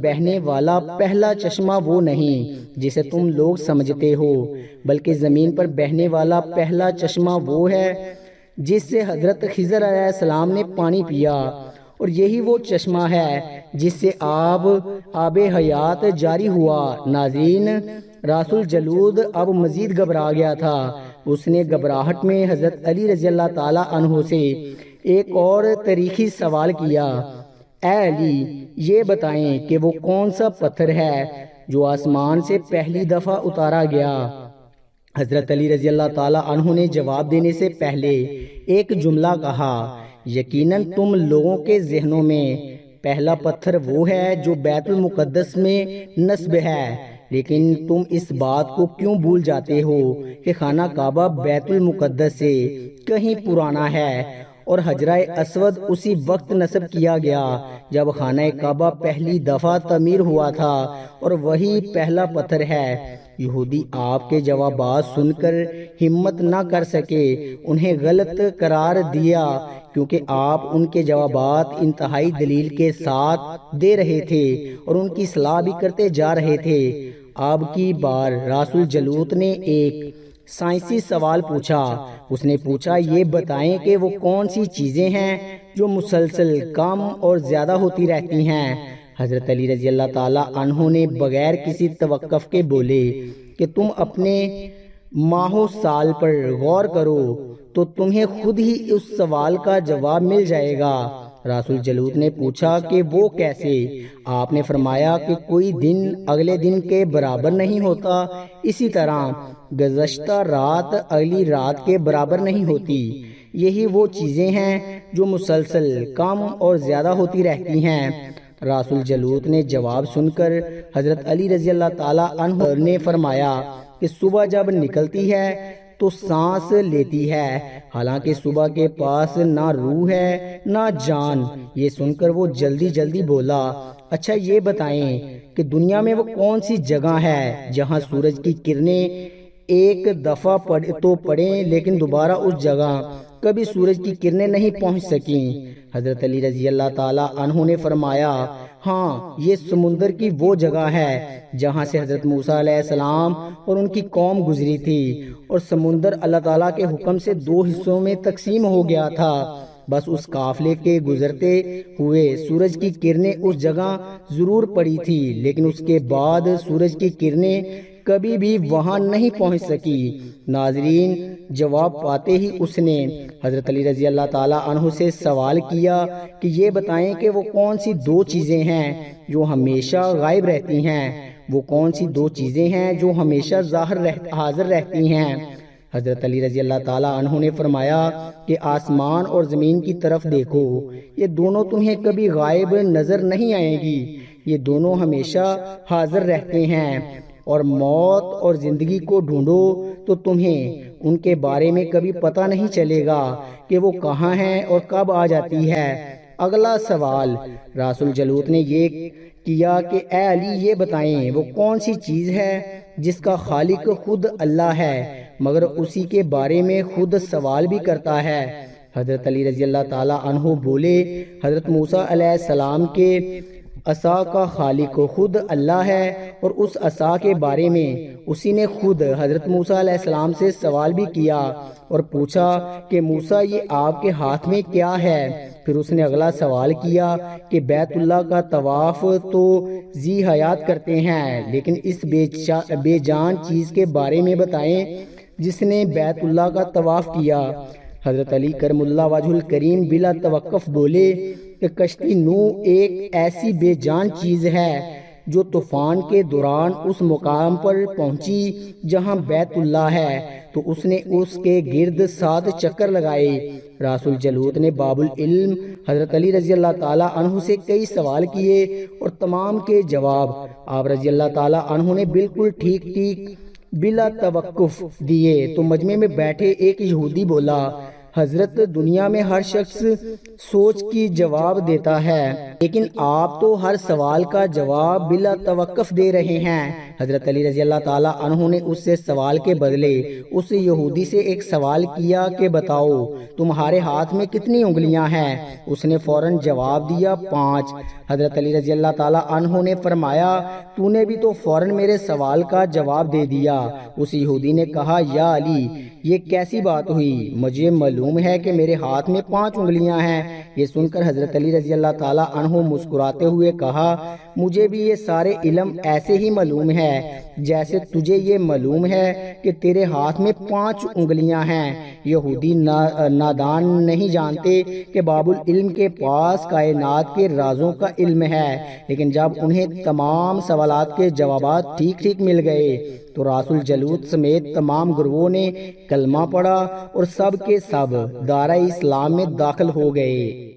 بہنے والا پہلا چشمہ وہ نہیں جسے تم لوگ سمجھتے ہو، بلکہ زمین پر بہنے والا پہلا چشمہ وہ ہے جس سے حضرت خضر علیہ السلام نے پانی پیا، اور یہی وہ چشمہ ہے جس سے آب حیات جاری ہوا۔ ناظرین، رسول جلود اب مزید گھبرا گیا تھا۔ اس نے گھبراہٹ میں حضرت علی رضی اللہ تعالی عنہ سے ایک اور تاریخی سوال کیا، اے علی، یہ بتائیں کہ وہ کون سا پتھر ہے جو آسمان سے پہلی دفعہ اتارا گیا؟ حضرت علی رضی اللہ تعالی عنہ نے جواب دینے سے پہلے ایک جملہ کہا، یقیناً تم لوگوں کے ذہنوں میں پہلا پتھر وہ ہے جو بیت المقدس میں نصب ہے، لیکن تم اس بات کو کیوں بھول جاتے ہو کہ خانہ کعبہ بیت المقدس سے کہیں پرانا ہے، اور حجرہ اسود اسی وقت نصب کیا گیا جب خانہ کعبہ پہلی دفعہ تعمیر ہوا تھا، اور وہی پہلا پتھر ہے۔ یہودی آپ کے جوابات سن کر ہمت نہ کر سکے، انہیں غلط قرار دیا، کیونکہ آپ ان کے جوابات انتہائی دلیل کے ساتھ دے رہے تھے اور ان کی اصلاح بھی کرتے جا رہے تھے۔ اب کی بار رسول جلوت نے ایک سائنسی سوال پوچھا۔ اس نے پوچھا، یہ بتائیں کہ وہ کون سی چیزیں ہیں جو مسلسل کم اور زیادہ ہوتی رہتی ہیں؟ حضرت علی رضی اللہ تعالی عنہ نے بغیر کسی توقف کے بولے کہ تم اپنے ماہ و سال پر غور کرو تو تمہیں خود ہی اس سوال کا جواب مل جائے گا۔ رسول جلوت نے پوچھا کہ وہ کیسے؟ آپ نے فرمایا کہ کوئی دن اگلے دن کے برابر نہیں ہوتا، اسی طرح گزشتہ رات اگلی رات کے برابر نہیں ہوتی۔ یہی وہ چیزیں ہیں جو مسلسل کم اور زیادہ ہوتی رہتی ہیں۔ رسول جلوت نے جواب سن کر حضرت علی رضی اللہ تعالی عنہ نے فرمایا کہ صبح جب نکلتی ہے تو سانس لیتی ہے، حالانکہ صبح کے پاس نہ روح ہے نہ جان۔ یہ سن کر وہ جلدی جلدی بولا، اچھا یہ بتائیں کہ دنیا میں وہ کون سی جگہ ہے جہاں سورج کی کرنیں ایک دفعہ تو پڑیں لیکن دوبارہ اس جگہ کبھی سورج کی کرنیں نہیں پہنچ سکیں؟ حضرت علی رضی اللہ تعالی عنہ نے فرمایا، ہاں، یہ سمندر کی وہ جگہ ہے جہاں سے حضرت موسیٰ علیہ السلام اور ان کی قوم گزری تھی، اور سمندر اللہ تعالیٰ کے حکم سے 2 حصوں میں تقسیم ہو گیا تھا۔ بس اس قافلے کے گزرتے ہوئے سورج کی کرنیں اس جگہ ضرور پڑی تھی، لیکن اس کے بعد سورج کی کرنیں کبھی بھی وہاں نہیں پہنچ سکی۔ ناظرین، جواب پاتے ہی اس نے حضرت علی رضی اللہ تعالیٰ عنہ سے سوال کیا کہ یہ بتائیں کہ وہ کون سی 2 چیزیں ہیں جو ہمیشہ غائب رہتی ہیں؟ وہ کون سی 2 چیزیں ہیں جو ہمیشہ حاضر رہتی ہیں؟ حضرت علی رضی اللہ تعالیٰ عنہ نے فرمایا کہ آسمان اور زمین کی طرف دیکھو، یہ دونوں تمہیں کبھی غائب نظر نہیں آئیں گی، یہ دونوں ہمیشہ حاضر رہتے ہیں۔ اور موت اور زندگی کو ڈھونڈو تو تمہیں ان کے بارے میں کبھی پتہ نہیں چلے گا کہ وہ کہاں ہیں اور کب آ جاتی ہے۔ اگلا سوال رسول جلوت نے یہ کیا کہ اے علی، یہ بتائیں وہ کون سی چیز ہے جس کا خالق خود اللہ ہے مگر اسی کے بارے میں خود سوال بھی کرتا ہے؟ حضرت علی رضی اللہ تعالی عنہ بولے، حضرت موسیٰ علیہ السلام کے عصا کا خالق خود اللہ ہے، اور اس عصا کے بارے میں اسی نے خود حضرت موسیٰ علیہ السلام سے سوال بھی کیا اور پوچھا کہ موسیٰ، یہ آپ کے ہاتھ میں کیا ہے؟ پھر اس نے اگلا سوال کیا کہ بیت اللہ کا طواف تو ذی حیات کرتے ہیں، لیکن اس بے جان چیز کے بارے میں بتائیں جس نے بیت اللہ کا طواف کیا۔ حضرت علی کرم اللہ وجہ الکریم بلا توقف بولے کہ کشتی نوح ایک ایسی بے جان چیز ہے جو طوفان کے دوران اس مقام پر پہنچی جہاں بیت اللہ ہے تو اس نے اس کے گرد 7 چکر لگائے۔ رسول جلوت نے باب العلم حضرت علی رضی اللہ تعالیٰ عنہ سے کئی سوال کیے اور تمام کے جواب آپ رضی اللہ تعالیٰ عنہ نے بالکل ٹھیک بلا توقف دیے۔ تو مجمع میں بیٹھے ایک یہودی بولا، حضرت، دنیا میں ہر شخص سوچ کی جواب دیتا ہے لیکن آپ تو ہر سوال کا جواب بلا توقف دے رہے ہیں۔ حضرت علی رضی اللہ تعالیٰ عنہ نے اس سے سوال کے بدلے اس یہودی سے ایک سوال کیا کہ بتاؤ تمہارے ہاتھ میں کتنی انگلیاں ہیں؟ اس نے فوراً جواب دیا 5۔ حضرت علی رضی اللہ تعالیٰ عنہ نے فرمایا تو نے بھی تو فوراً میرے سوال کا جواب دے دیا۔ اس یہودی نے کہا یا علی یہ کیسی بات ہوئی؟ مجھے معلوم ہے کہ میرے ہاتھ میں 5 انگلیاں ہیں۔ یہ سن کر حضرت علی رضی اللہ تعالیٰ عنہ مسکراتے ہوئے کہا مجھے بھی یہ سارے علم ایسے ہی معلوم ہے جیسے تجھے یہ معلوم ہے کہ تیرے ہاتھ میں 5 انگلیاں ہیں۔ یہودی نادان نہیں جانتے کہ باب العلم کے پاس کائنات کے رازوں کا علم ہے، لیکن جب انہیں تمام سوالات کے جوابات ٹھیک ٹھیک مل گئے تو راس الجلود سمیت تمام گروہوں نے کلمہ پڑھا اور سب کے سب دارہ اسلام میں داخل ہو گئے۔